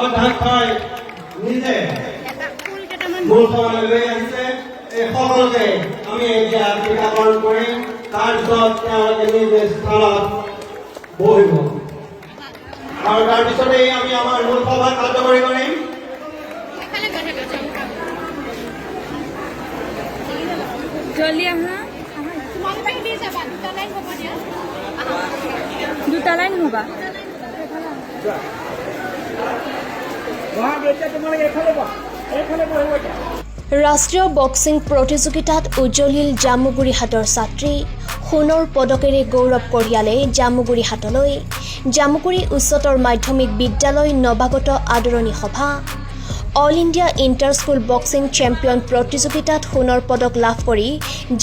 অধ্যক্ষই নিজে মূল সভালৈ লৈ আহিছে। এই সকলোকে আমি এতিয়া টীকাকৰণ কৰিম, তাৰপিছত তেওঁলোকে নিজে স্থানত বহিব আৰু তাৰপিছতেই আমি আমাৰ মূল সভা কাৰ্যকৰী কৰিম। জলদি আহা, দুটা লাইন হবা। ৰাষ্ট্ৰীয় বক্সিং প্ৰতিযোগিতাত উজ্জ্বলিল জামুগুৰিহাটৰ ছাত্ৰী। সোণৰ পদকেৰে গৌৰৱ কঢ়িয়ালে জামুগুৰিহাটলৈ। জামুগুৰি উচ্চতৰ মাধ্যমিক বিদ্যালয় নৱাগত আদৰণি সভা। All India inter school boxing champion প্ৰতিযোগিতাত সোণৰ পদক লাভ কৰি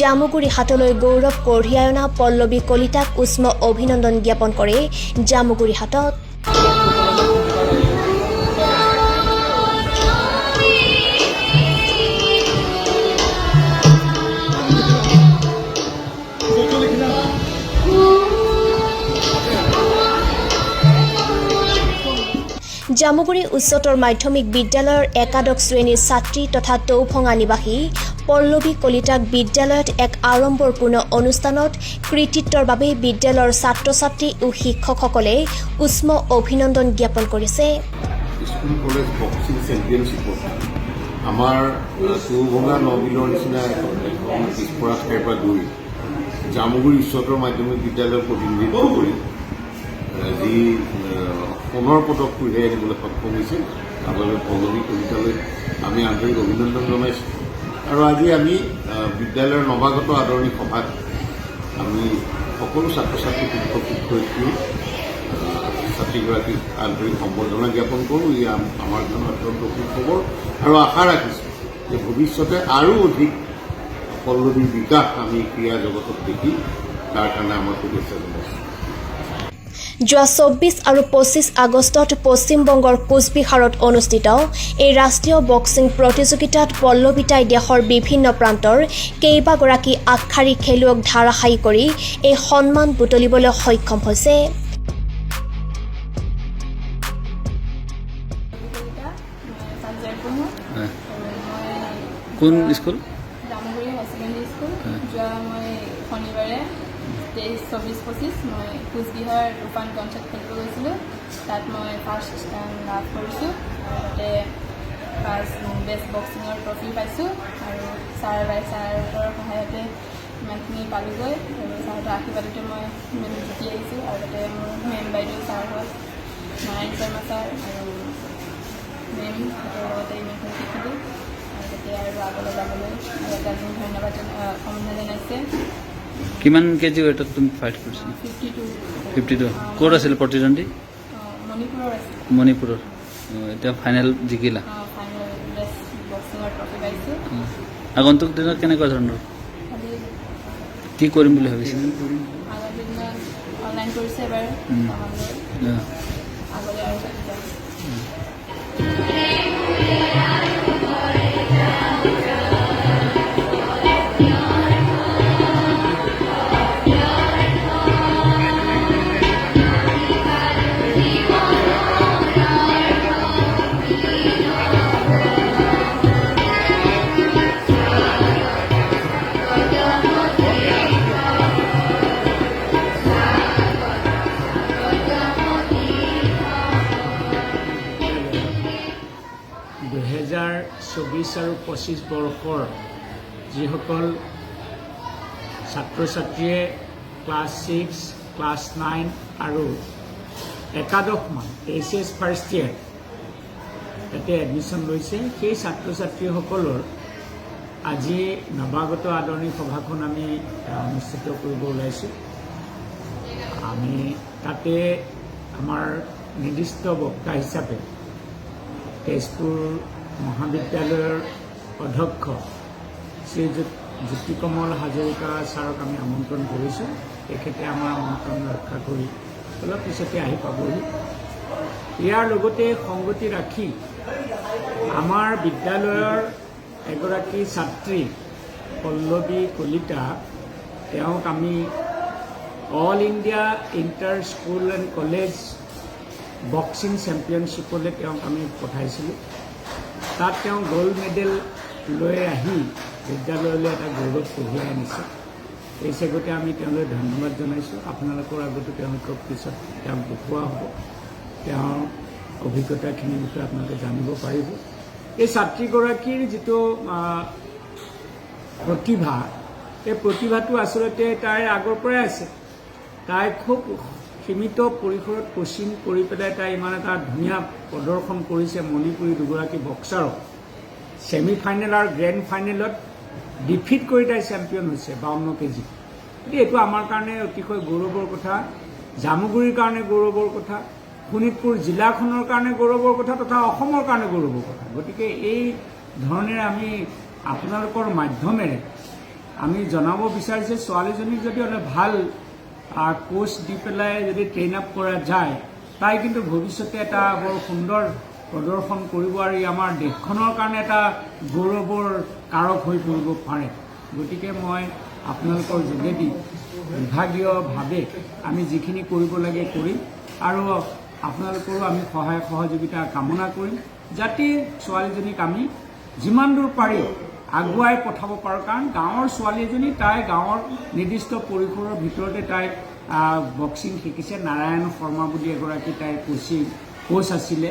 জামুগুৰিহাটলৈ গৌৰৱ কঢ়িয়াই অনা পল্লৱী কলিতাক উষ্ম অভিনন্দন জ্ঞাপন কৰে জামুগুৰিহাটত। জামুগুৰি উচ্চতৰ মাধ্যমিক বিদ্যালয়ৰ একাদশ শ্ৰেণীৰ ছাত্ৰী তথা টৌফঙা নিবাসী পল্লৱী কলিতাক বিদ্যালয়ত এক আড়ম্বৰপূৰ্ণ অনুষ্ঠানত কৃতিত্বৰ বাবে বিদ্যালয়ৰ ছাত্ৰ ছাত্ৰী ও শিক্ষকসকলে উষ্ম অভিনন্দন জ্ঞাপন কৰিছে। স্কুল কলেজ বক্সিং চেম্পিয়নশ্বিপত আমাৰ টৌফঙা নবিলৰ নিচিনা এখন পিছপৰা ঠাইৰ পৰা গৈ জামুগুৰি উচ্চতৰ মাধ্যমিক বিদ্যালয়ৰ প্ৰতিনিধিত্ব কৰি যি সোণৰ পদক কঢ়িয়াই আনিবলৈ সক্ষম হৈছে তাৰ বাবে পল্লৱী কলিতালৈ আমি আন্তৰিক অভিনন্দন জনাইছোঁ। আৰু আজি আমি বিদ্যালয়ৰ নৱাগত আদৰণি সভাত আমি সকলো ছাত্ৰ ছাত্ৰী শিক্ষক শিক্ষয়িত্ৰী ছাত্ৰীগৰাকীক আন্তৰিক সম্বৰ্ধনা জ্ঞাপন কৰোঁ। ই আমাৰ কাৰণে অত্যন্ত সুখবৰ আৰু আশা ৰাখিছোঁ যে ভৱিষ্যতে আৰু অধিক পল্লৱীৰ বিকাশ আমি ক্ৰীড়া জগতত দেখি তাৰ কাৰণে আমাৰ শুভেচ্ছা জনাইছোঁ। যোৱা ২৪ আৰু ২৫ আগষ্টত পশ্চিমবংগৰ কোচবিহাৰত অনুষ্ঠিত এই ৰাষ্ট্ৰীয় বক্সিং প্ৰতিযোগিতাত পল্লৱীতাই দেশৰ বিভিন্ন প্ৰান্তৰ কেইবাগৰাকী আগশাৰী খেলুৱৈক ধাৰাসায়ী কৰি এই সন্মান বুটলিবলৈ সক্ষম হৈছে। কোন স্কুল? জামুগুৰি হাই ছেকেণ্ডেৰী স্কুল। যোৱা মই শনিবাৰে ২৩-২৪-২৫ মই কোচবিহাৰ ৰূপান কনচাৰ্ট খেলিব গৈছিলোঁ। তাত মই ফাৰ্ষ্ট স্থান লাভ কৰিছোঁ আৰু তাতে ফাৰ্ষ্ট বেষ্ট বক্সিঙৰ ট্ৰফি পাইছোঁ আৰু ছাৰৰ সহায়তে ইমানখিনি পালোঁগৈ আৰু ছাৰহঁতৰ আশীৰ্বাদতে মই ইমান জিকি আহিছোঁ। আৰু তাতে মোৰ মেম বাইদেউ ছাৰহঁত নাৰায়ণ শৰ্মা ছাৰ আৰু মেম সিহঁতৰ লগতে ইমানখিনি শিকিলোঁ আৰু তাতে আৰু আগলৈ যাবলৈ আৰু এটা ধন্যবাদ সম্বোধনা জনাইছে। কিমান কেজি ৱেটত তুমি ফাইট কৰিছিলা? 52। ক'ত আছিল প্ৰতিদ্বন্দ্বী? মণিপুৰৰ আছিল। মণিপুৰৰ। এতিয়া ফাইনেল জিকিলা? ফাইনেল বেষ্ট বক্সিঙৰ ট্ৰফি পাইছোঁ। আগন্তুক দিনত কেনেকুৱা ধৰণৰ কি কৰিম বুলি ভাবিছে? আগন্তুক দিনত অনলাইন কৰিছে এবাৰ আগলৈ আৰু আৰু ২৫ বৰ্ষৰ যিসকল ছাত্ৰ ছাত্ৰীয়ে ক্লাছ 6, ক্লাছ 9 আৰু একাদশমান HS ফাৰ্ষ্ট ইয়েৰ তাতে এডমিশ্যন লৈছে, সেই ছাত্ৰ ছাত্ৰীসকলৰ আজি নৱাগত আদৰণি সভাখন আমি অনুষ্ঠিত কৰিব ওলাইছোঁ। আমি তাতে আমাৰ নিৰ্দিষ্ট বক্তা হিচাপে তেজপুৰ মহাবিদ্যালয়ৰ অধ্যক্ষ শ্ৰীযুত জ্যোতিকমল হাজৰিকা ছাৰক আমি আমন্ত্ৰণ কৰিছোঁ। তেখেতে আমাৰ আমন্ত্ৰণ ৰক্ষা কৰি অলপ পিছতে আহি পাবহি। ইয়াৰ লগতে সংগতি ৰাখি আমাৰ বিদ্যালয়ৰ এগৰাকী ছাত্ৰী পল্লৱী কলিতা, তেওঁক আমি all India inter school and college boxing চেম্পিয়নশ্বিপলৈ তেওঁক আমি পঠাইছিলোঁ। তাত তেওঁ গ'ল্ড মেডেল লৈ আহি বিদ্যালয়লৈ এটা গৌৰৱ কঢ়িয়াই আনিছে। এই চেগতে আমি তেওঁলৈ ধন্যবাদ জনাইছোঁ। আপোনালোকৰ আগতো তেওঁলোকক পিছত তেওঁক দেখুওৱা হ'ব, তেওঁৰ অভিজ্ঞতাখিনিৰ বিষয়ে আপোনালোকে জানিব পাৰিব। এই ছাত্ৰীগৰাকীৰ যিটো প্ৰতিভা, এই প্ৰতিভাটো আচলতে তাইৰ আগৰ পৰাই আছে। তাই খুব সীমিত পৰিসৰত কোচিং কৰি পেলাই তাই ইমান এটা ধুনীয়া প্ৰদৰ্শন কৰিছে। মণিপুৰী দুগৰাকী বক্সাৰক ছেমি ফাইনেল আৰু গ্ৰেণ্ড ফাইনেলত ডিফিট কৰি তাই চেম্পিয়ন হৈছে 52 কেজি। গতিকে এইটো আমাৰ কাৰণে অতিশয় গৌৰৱৰ কথা, জামুগুৰিৰ কাৰণে গৌৰৱৰ কথা, শোণিতপুৰ জিলাখনৰ কাৰণে গৌৰৱৰ কথা তথা অসমৰ কাৰণে গৌৰৱৰ কথা। গতিকে এই ধৰণেৰে আমি আপোনালোকৰ মাধ্যমেৰে আমি জনাব বিচাৰিছোঁ, ছোৱালীজনীক যদি অলপ ভাল কোচ দি পেলাই যদি ট্ৰেইন আপ কৰা যায়, তাই কিন্তু ভৱিষ্যতে এটা বৰ সুন্দৰ প্ৰদৰ্শন কৰিব আৰু আমাৰ দেশখনৰ কাৰণে এটা গৌৰৱৰ কাৰক হৈ পৰিব পাৰে। গতিকে মই আপোনালোকৰ যোগেদি বিভাগীয়ভাৱে আমি যিখিনি কৰিব লাগে কৰিম আৰু আপোনালোকৰো আমি সহায় সহযোগিতা কামনা কৰিম, যাতে ছোৱালীজনীক আমি যিমান দূৰ পাৰি আগুৱাই পঠাব পাৰোঁ। কাৰণ গাঁৱৰ ছোৱালী এজনী, তাই গাঁৱৰ নিৰ্দিষ্ট পৰিসৰৰ ভিতৰতে তাই বক্সিং শিকিছে। নাৰায়ণ শৰ্মা বুলি এগৰাকী তাইৰ কোচ আছিলে।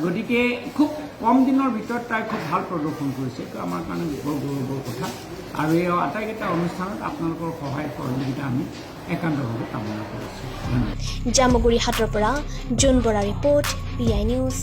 গতিকে খুব কম দিনৰ ভিতৰত তাই খুব ভাল প্ৰদৰ্শন কৰিছে। এইটো আমাৰ কাৰণে বৰ গৌৰৱৰ কথা আৰু এই আটাইকেইটা অনুষ্ঠানত আপোনালোকৰ সহায় সহযোগিতা আমি একান্তভাৱে কামনা কৰিছোঁ। ধন্যবাদ। জামুগুৰি হাটৰ পৰা জোন বৰা ৰিপৰ্ট, PI নিউজ।